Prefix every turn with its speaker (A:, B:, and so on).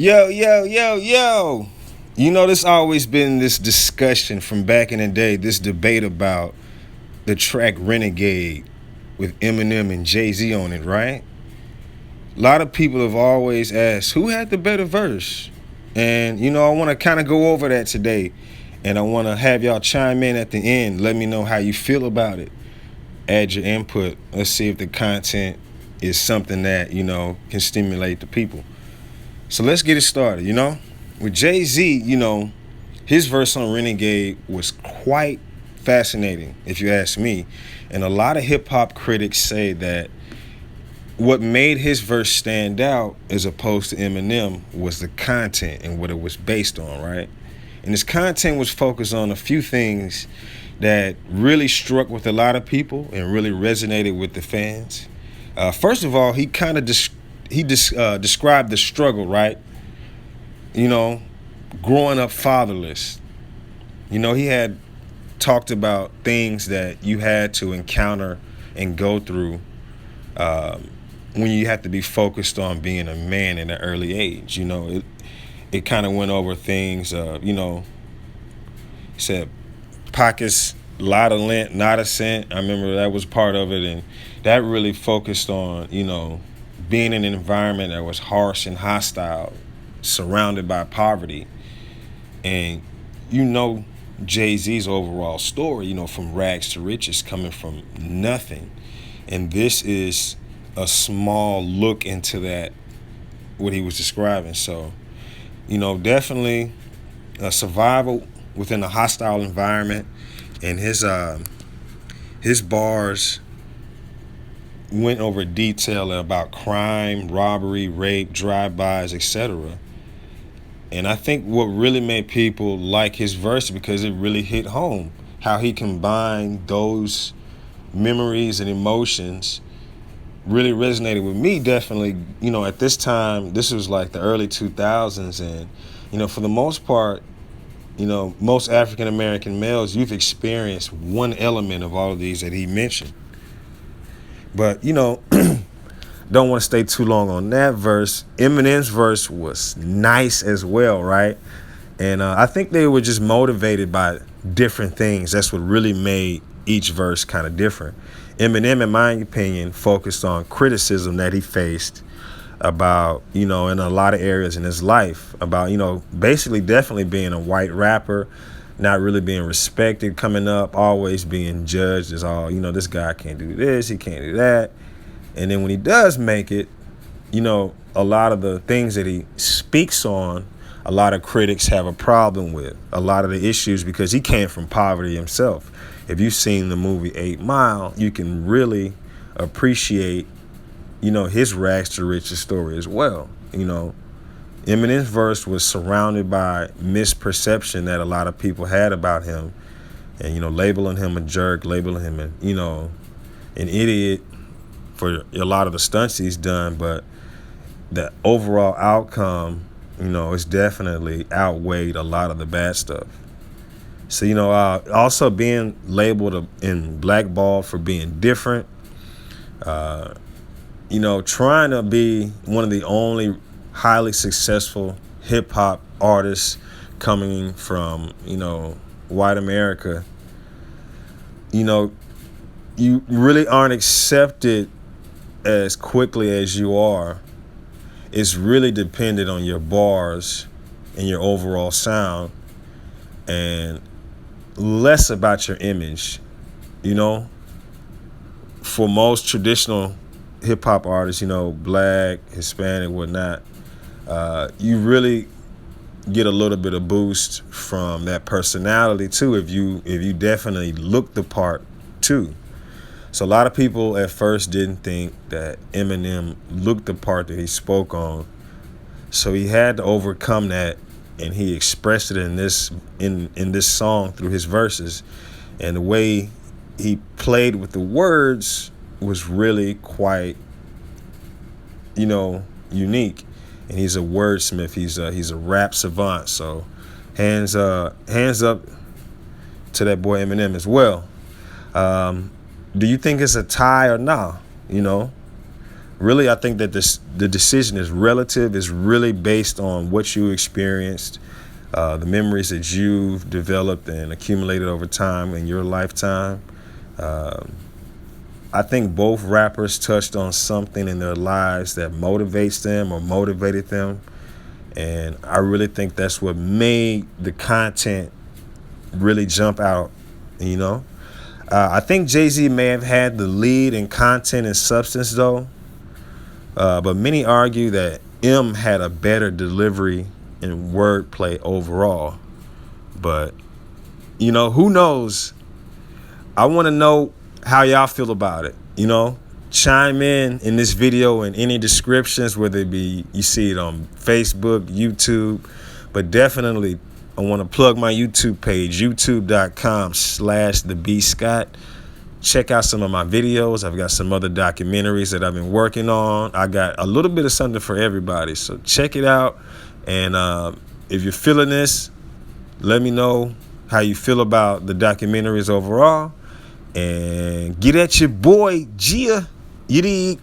A: Yo, yo, yo, yo. There's always been this discussion from back in the day, this debate about the track Renegade with Eminem and Jay-Z on it, right? A lot of people have always asked who had the better verse. And, I want to kind of go over that today. And I want to have y'all chime in at the end. Let me know how you feel about it. Add your input. Let's see if the content is something that, can stimulate the people. So let's get it started, With Jay-Z, his verse on Renegade was quite fascinating, if you ask me. And a lot of hip-hop critics say that what made his verse stand out as opposed to Eminem was the content and what it was based on, right? And his content was focused on a few things that really struck with a lot of people and really resonated with the fans. First of all, he kind of described the struggle, right? Growing up fatherless. He had talked about things that you had to encounter and go through when you have to be focused on being a man in an early age. It kind of went over things, said pockets, lot of lint, not a cent. I remember that was part of it. And that really focused on, being in an environment that was harsh and hostile, surrounded by poverty. And Jay-Z's overall story, from rags to riches, coming from nothing. And this is a small look into that, what he was describing. So, definitely a survival within a hostile environment. And his bars went over detail about crime, robbery, rape, drive-bys, etc. And I think what really made people like his verse because it really hit home how he combined those memories and emotions really resonated with me definitely. At this time, this was like the early 2000s. And, for the most part, most African American males, you've experienced one element of all of these that he mentioned. But, don't want to stay too long on that verse. Eminem's verse was nice as well, right? And I think they were just motivated by different things. That's what really made each verse kind of different. Eminem, in my opinion, focused on criticism that he faced about, in a lot of areas in his life, about, basically definitely being a white rapper, not really being respected coming up, always being judged as all, this guy can't do this, he can't do that. And then when he does make it, a lot of the things that he speaks on, a lot of critics have a problem with. A lot of the issues because he came from poverty himself. If you've seen the movie 8 Mile, you can really appreciate, his rags to riches story as well. Eminem's verse was surrounded by misperception that a lot of people had about him. And, labeling him a jerk, labeling him, an idiot for a lot of the stunts he's done, but the overall outcome, it's definitely outweighed a lot of the bad stuff. So, also being labeled and blackballed for being different, trying to be one of the only highly successful hip hop artists coming from, white America, you really aren't accepted as quickly as you are. It's really dependent on your bars and your overall sound and less about your image. For most traditional hip hop artists, black, Hispanic, whatnot, you really get a little bit of boost from that personality too if you definitely look the part too. So a lot of people at first didn't think that Eminem looked the part that he spoke on. So he had to overcome that, and he expressed it in this song through his verses. And the way he played with the words was really quite, unique. And he's a wordsmith. He's a rap savant. So hands up to that boy Eminem as well. Do you think it's a tie or nah? Really, I think that the decision is relative. It's really based on what you experienced, the memories that you've developed and accumulated over time in your lifetime. I think both rappers touched on something in their lives that motivates them or motivated them. And I really think that's what made the content really jump out, you know? I think Jay-Z may have had the lead in content and substance, though. But many argue that M had a better delivery and wordplay overall. But, who knows? I want to know how y'all feel about it. Chime in this video in any descriptions, whether it be you see it on Facebook, YouTube. But definitely, I want to plug my YouTube page, youtube.com/TheBScott. Check out some of my videos. I've got some other documentaries that I've been working on. I got a little bit of something for everybody. So check it out. And if you're feeling this, let me know how you feel about the documentaries overall. And get at your boy, Gia. You dig?